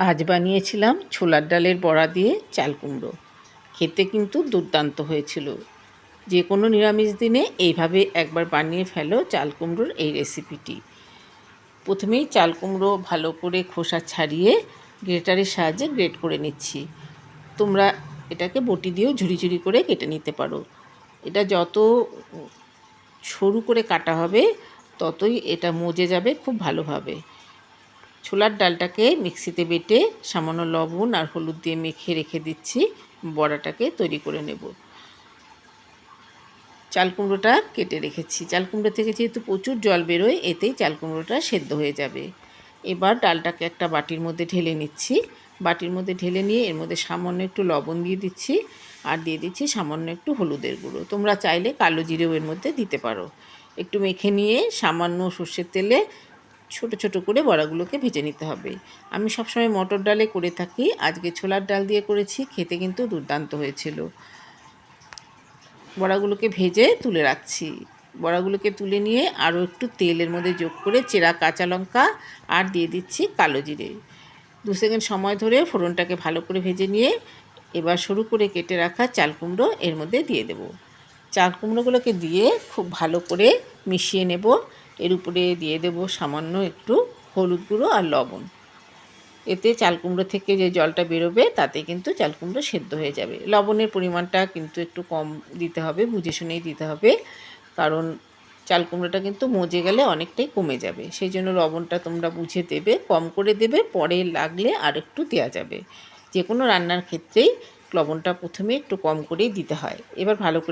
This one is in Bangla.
আজ বানিয়েছিলাম ছোলার ডালের বড়া দিয়ে চাল কুমড়ো। খেতে কিন্তু দুর্দান্ত হয়েছিল। যে কোনো নিরামিষ দিনে এইভাবে একবার বানিয়ে ফেলো চাল কুমড়োর এই রেসিপিটি। প্রথমেই চাল কুমড়ো ভালো করে খোসা ছাড়িয়ে গ্রেটারের সাহায্যে গ্রেট করে নিচ্ছি। তোমরা এটাকে বটি দিয়েও ঝুরি ঝুরি করে কেটে নিতে পারো। এটা যত সরু করে কাটা হবে ততই এটা মজে যাবে খুব ভালোভাবে। ছোলার ডালটাকে মিক্সিতে বেটে সামান্য লবণ আর হলুদ দিয়ে মেখে রেখে দিচ্ছি। বড়াটাকে তৈরি করে নেব। চাল কুমড়োটা কেটে রেখেছি। চাল কুমড়ো থেকে যেহেতু প্রচুর জল বেরোয়, এতেই চাল কুমড়োটা সেদ্ধ হয়ে যাবে। এবার ডালটাকে একটা বাটির মধ্যে ঢেলে নিচ্ছি। বাটির মধ্যে ঢেলে নিয়ে এর মধ্যে সামান্য একটু লবণ দিয়ে দিচ্ছি আর দিয়ে দিচ্ছি সামান্য একটু হলুদের গুঁড়ো। তোমরা চাইলে কালো জিরেও এর মধ্যে দিতে পারো। একটু মেখে নিয়ে সামান্য সর্ষের তেলে ছোট ছোট করে বড়াগুলোকে ভেজে নিতে হবে। আমি সবসময় মটর ডালে করে থাকি, আজকে ছোলার ডাল দিয়ে করেছি। খেতে কিন্তু দুর্দান্ত হয়েছিল। বড়াগুলোকে ভেজে তুলে রাখছি। বড়াগুলোকে তুলে নিয়ে আরও একটু তেলের মধ্যে যোগ করে চেরা কাঁচা লঙ্কা আর দিয়ে দিচ্ছি কালো জিরে। 2 সেকেন্ড সময় ধরে ফোড়নটাকে ভালো করে ভেজে নিয়ে এবার সরু করে কেটে রাখা চাল কুমড়ো এর মধ্যে দিয়ে দেব। চাল কুমড়োগুলোকে দিয়ে খুব ভালো করে মিশিয়ে নেব। এর উপরে দিয়ে দেব সামান্য একটু হলুদ গুঁড়ো আর লবণ। এতে চাল কুমড়ো থেকে যে জলটা বেরোবে তাতে কিন্তু চাল কুমড়ো সেদ্ধ হয়ে যাবে। লবণের পরিমাণটা কিন্তু একটু কম দিতে হবে, বুঝে শুনেই দিতে হবে, কারণ চাল কুমড়োটা কিন্তু মজে গেলে অনেকটাই কমে যাবে। সেই জন্য লবণটা তোমরা বুঝে দেবে, কম করে দেবে, পরে লাগলে আর একটু দেওয়া যাবে। যে কোনো রান্নার ক্ষেত্রেই লবণটা প্রথমে একটু কম করেই দিতে হয়। এবার ভালো করে